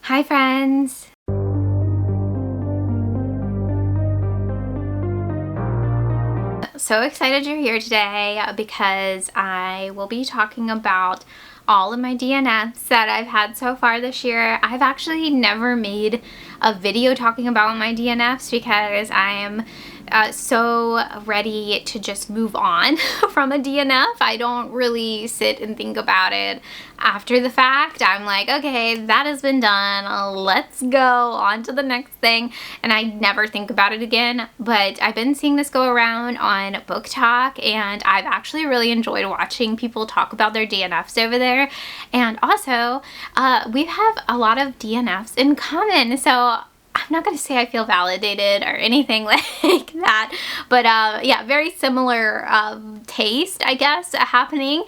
Hi friends! So excited you're here today because I will be talking about all of my DNFs that I've had so far this year. I've actually never made a video talking about my DNFs because I am so ready to just move on from a DNF. I don't really sit and think about it after the fact. I'm like, okay, that has been done. Let's go on to the next thing. And I never think about it again. But I've been seeing this go around on Book Talk, and I've actually really enjoyed watching people talk about their DNFs over there. And also, we have a lot of DNFs in common. So I'm not going to say I feel validated or anything like that, but yeah, very similar taste, I guess, happening.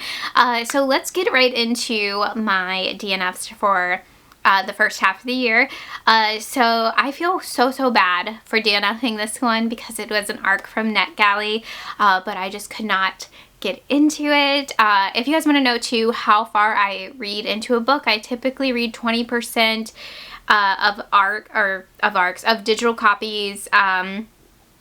So let's get right into my DNFs for the first half of the year. So I feel so bad for DNFing this one because it was an arc from NetGalley, but I just could not get into it. If you guys want to know too how far I read into a book, I typically read 20% of digital copies on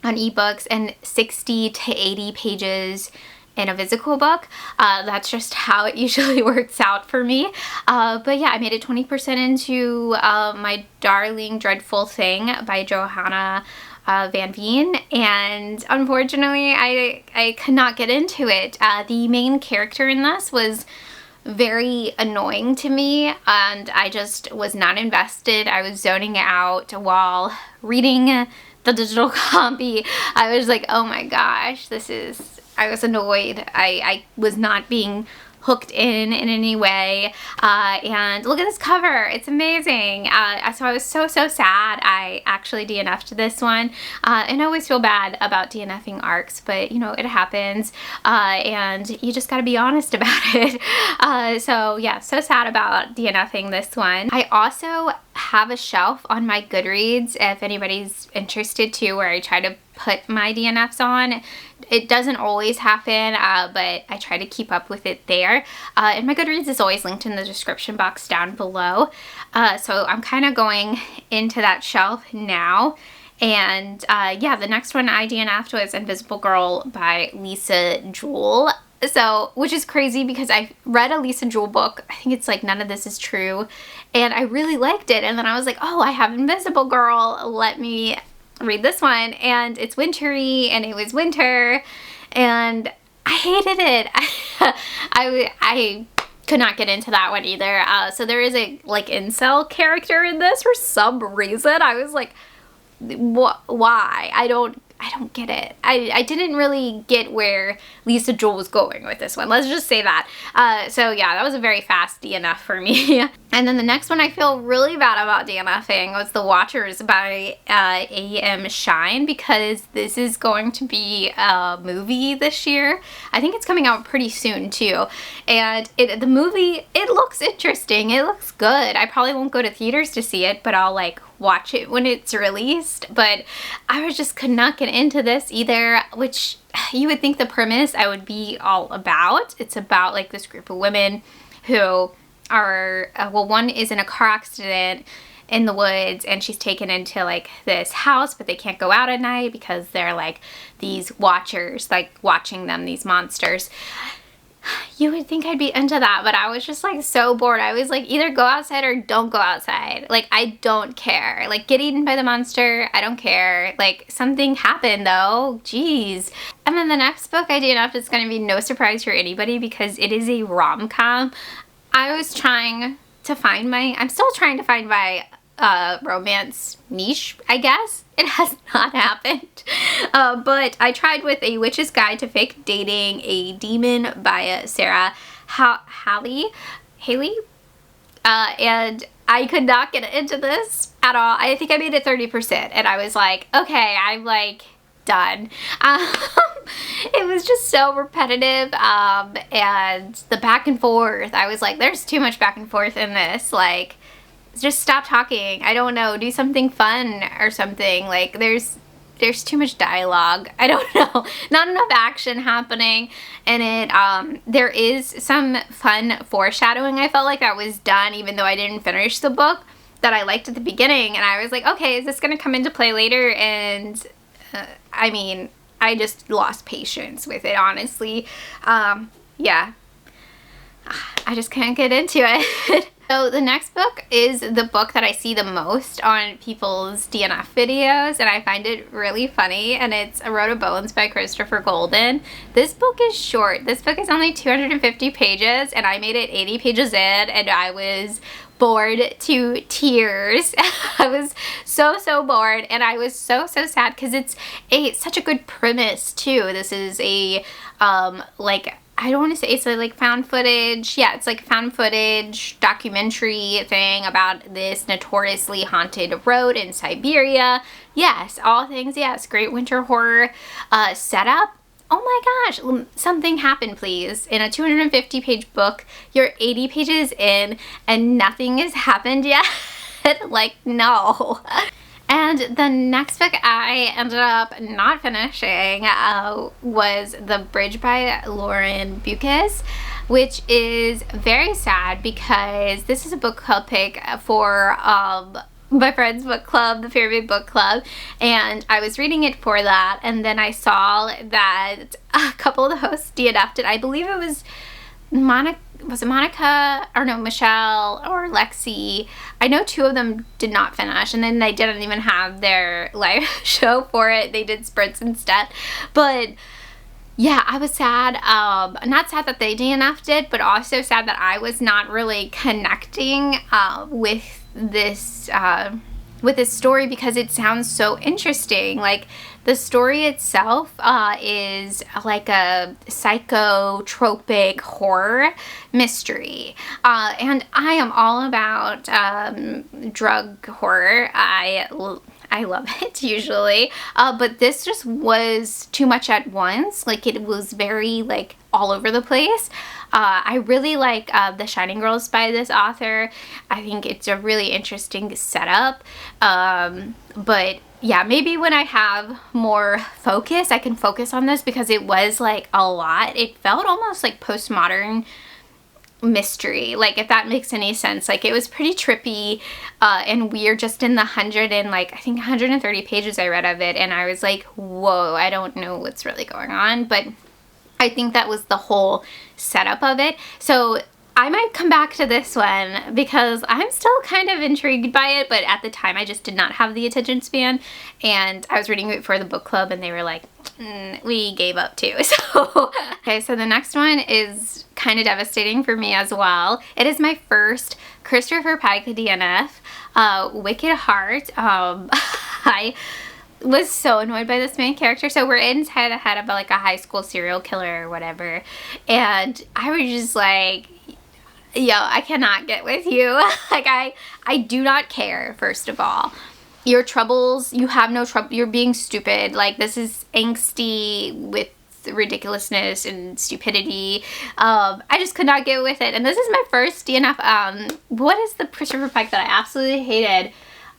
ebooks and 60 to 80 pages in a physical book. That's just how it usually works out for me. But yeah, I made it 20% into my Darling Dreadful Thing by Johanna Van Veen, and unfortunately I could not get into it. The main character in this was very annoying to me, and I just was not invested. I was zoning out while reading the digital copy. I was like, oh my gosh, I was annoyed. I was not being hooked in any way, and look at this cover, it's amazing. So I was so sad I actually DNF'd this one, and I always feel bad about DNFing arcs, but you know, it happens, and you just gotta be honest about it. So yeah, so sad about DNFing this one. I also have a shelf on my Goodreads if anybody's interested too, where I try to put my DNFs on. It doesn't always happen, but I try to keep up with it there. And my Goodreads is always linked in the description box down below. So I'm kind of going into that shelf now. And yeah, the next one I DNF'd was Invisible Girl by Lisa Jewell. So, which is crazy because I read a Lisa Jewell book, I think it's like None of This Is True, and I really liked it. And then I was like, oh, I have Invisible Girl, let me read this one. And it's wintry, and it was winter, and I hated it. I could not get into that one either. So there is a like incel character in this for some reason. I was like, why? I don't get it. I didn't really get where Lisa Jewell was going with this one. Let's just say that. So yeah, that was a very fast DNF for me. And then the next one I feel really bad about DNFing was The Watchers by A.M. Shine, because this is going to be a movie this year. I think it's coming out pretty soon too. And the movie, it looks interesting. It looks good. I probably won't go to theaters to see it, but I'll like watch it when it's released. But I just could not get into this either, which you would think the premise I would be all about. It's about like this group of women who are, well, one is in a car accident in the woods, and she's taken into like this house, but they can't go out at night because they're like these watchers, like watching them, these monsters. You would think I'd be into that, but I was just like so bored. I was like, either go outside or don't go outside. Like, I don't care. Like, get eaten by the monster, I don't care. Like, something happened though, jeez. And then the next book I DNF'd is going to be no surprise for anybody because it is a rom-com. I was trying to find I'm still trying to find my romance niche, I guess. It has not happened. But I tried with A Witch's Guide to Fake Dating a Demon by Sarah Haley. And I could not get into this at all. I think I made it 30%, and I was like, okay, I'm like done. It was just so repetitive, and the back and forth, I was like, there's too much back and forth in this. Like, just stop talking. I don't know, do something fun or something. Like, there's too much dialogue. I don't know, not enough action happening in it. There is some fun foreshadowing I felt like that was done even though I didn't finish the book. that I liked at the beginning, and I was like, okay, is this going to come into play later? And I mean, I just lost patience with it, honestly. Yeah, I just couldn't get into it. So the next book is the book that I see the most on people's DNF videos, and I find it really funny, and it's A Road of Bones by Christopher Golden. This book is short. This book is only 250 pages, and I made it 80 pages in, and I was bored to tears. I was so bored, and I was so sad because it's such a good premise too. This is a like, I don't want to say it's like found footage. Yeah, it's like found footage documentary thing about this notoriously haunted road in Siberia. Yes, all things, yes, great winter horror setup. Oh my gosh, something happened, please. In a 250 page book, you're 80 pages in and nothing has happened yet. Like, no. And the next book I ended up not finishing was The Bridge by Lauren Bukes, which is very sad because this is a book club pick for my friend's book club, the Pyramid Book Club, and I was reading it for that, and then I saw that a couple of the hosts DNF'd it. I believe it was Monica, or no, Michelle or Lexi. I know two of them did not finish, and then they didn't even have their live show for it. They did sprints instead. But yeah, I was sad. Not sad that they DNF'd it, but also sad that I was not really connecting with this story because it sounds so interesting. Like, the story itself is like a psychotropic horror mystery, and I am all about drug horror. I love it usually, but this just was too much at once. Like, it was very like all over the place. I really like The Shining Girls by this author. I think it's a really interesting setup, but yeah, maybe when I have more focus, I can focus on this because it was like a lot. It felt almost like postmodern mystery, like, if that makes any sense. Like, it was pretty trippy and weird just in the 130 pages I read of it, and I was like, whoa, I don't know what's really going on, but I think that was the whole setup of it. So I might come back to this one because I'm still kind of intrigued by it, but at the time I just did not have the attention span, and I was reading it for the book club and they were like, we gave up too. So okay, so the next one is kind of devastating for me as well. It is my first Christopher Pike DNF, Wicked Heart. I was so annoyed by this main character. So we're inside the head of like a high school serial killer or whatever, and I was just like, yo, I cannot get with you. Like, I do not care, first of all. Your troubles, you have no trouble, you're being stupid. Like, this is angsty with ridiculousness and stupidity. I just could not get with it. And this is my first DNF. What is the Christopher Pike that I absolutely hated?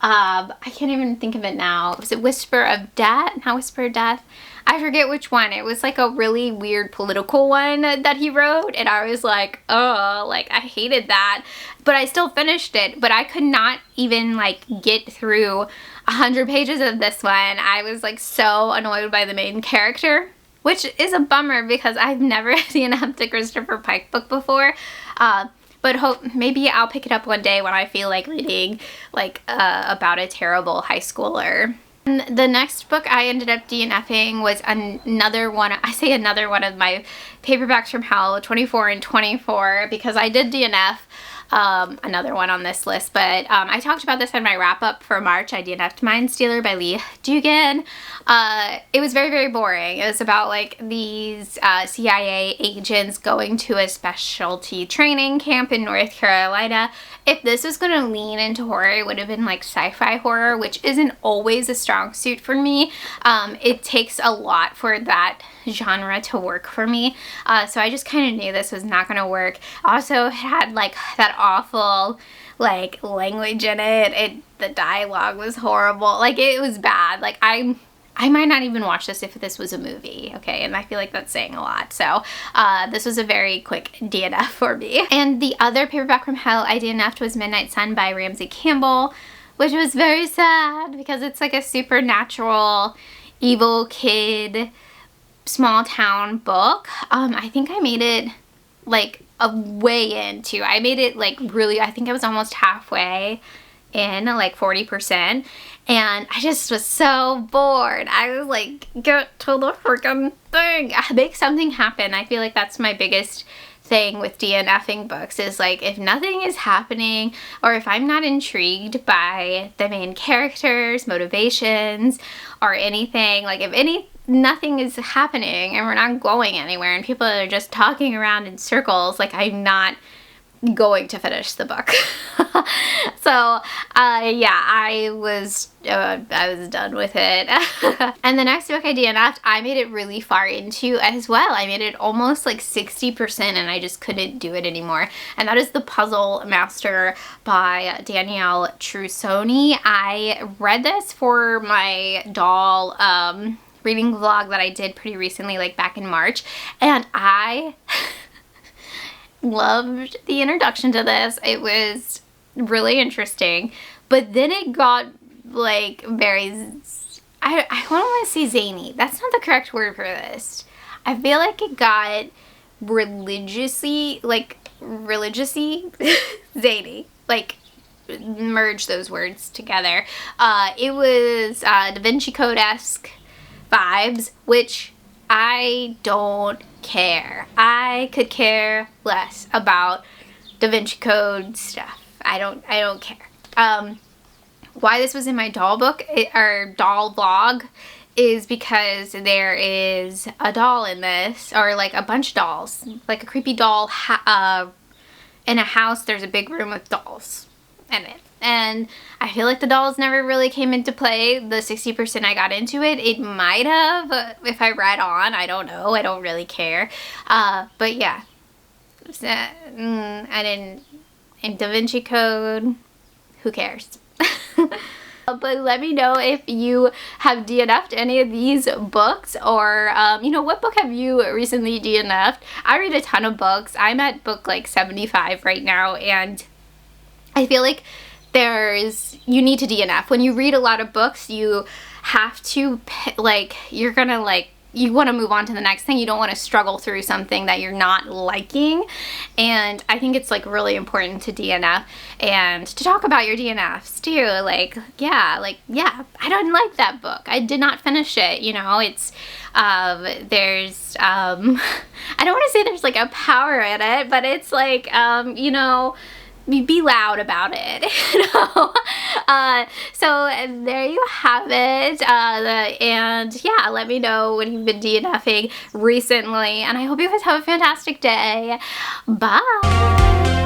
I can't even think of it now. Was it Whisper of Death? Not Whisper of Death. I forget which one. It was like a really weird political one that he wrote, and I was like, oh, like, I hated that. But I still finished it, but I could not even like get through 100 pages of this one. I was like so annoyed by the main character, which is a bummer because I've never seen a Christopher Pike book before. But maybe I'll pick it up one day when I feel like reading like about a terrible high schooler. And the next book I ended up DNFing was another one of my paperbacks from hell, 24 and 24, because I did DNF another one on this list, but I talked about this in my wrap-up for March. I DNF'd Mind Stealer by Lee Dugan. It was very boring. It was about like these CIA agents going to a specialty training camp in North Carolina. If this was going to lean into horror, it would have been like sci-fi horror, which isn't always a strong suit for me. It takes a lot for that genre to work for me, so I just kind of knew this was not going to work. Also, it had like that awful like language in it. The dialogue was horrible. Like, it was bad. Like, I I might not even watch this if this was a movie, okay? And I feel like that's saying a lot. So this was a very quick DNF for me. And the other paperback from hell I DNF'd was Midnight Sun by Ramsey Campbell, which was very sad because it's like a supernatural evil kid small town book. I think I made it like a way into. I made it like really, I think I was almost halfway in, like 40%, and I just was so bored. I was like, get to the freaking thing, make something happen. I feel like that's my biggest thing with DNFing books, is like if nothing is happening, or if I'm not intrigued by the main characters, motivations, or anything, like if nothing is happening and we're not going anywhere and people are just talking around in circles, like I'm not going to finish the book. So yeah, I was done with it. And the next book I DNF'd, I made it really far into as well. I made it almost like 60% and I just couldn't do it anymore. And that is The Puzzle Master by Danielle Trussoni. I read this for my doll reading vlog that I did pretty recently, like back in March, and I loved the introduction to this. It was really interesting, but then it got like very, I don't want to say zany. That's not the correct word for this. I feel like it got religiously zany, like merge those words together. It was Da Vinci Code-esque vibes, which I don't care. I could care less about Da Vinci Code stuff. I don't care. Why this was in my doll book or doll vlog is because there is a doll in this, or like a bunch of dolls, like a creepy doll in a house. There's a big room with dolls in it. And I feel like the dolls never really came into play. The 60% I got into it, it might have if I read on. I don't know. I don't really care. But yeah. I didn't. In Da Vinci Code, who cares? But let me know if you have DNF'd any of these books, or you know, what book have you recently DNF'd? I read a ton of books. I'm at book like 75 right now, and I feel like you need to DNF. When you read a lot of books, you have to, like, you want to move on to the next thing. You don't want to struggle through something that you're not liking. And I think it's like really important to DNF and to talk about your DNFs too. Like, yeah, I don't like that book. I did not finish it. You know, it's, there's, I don't want to say there's like a power in it, but it's like, you know, be loud about it, you know. So there you have it, and yeah, let me know what you've been DNFing recently, and I hope you guys have a fantastic day. Bye.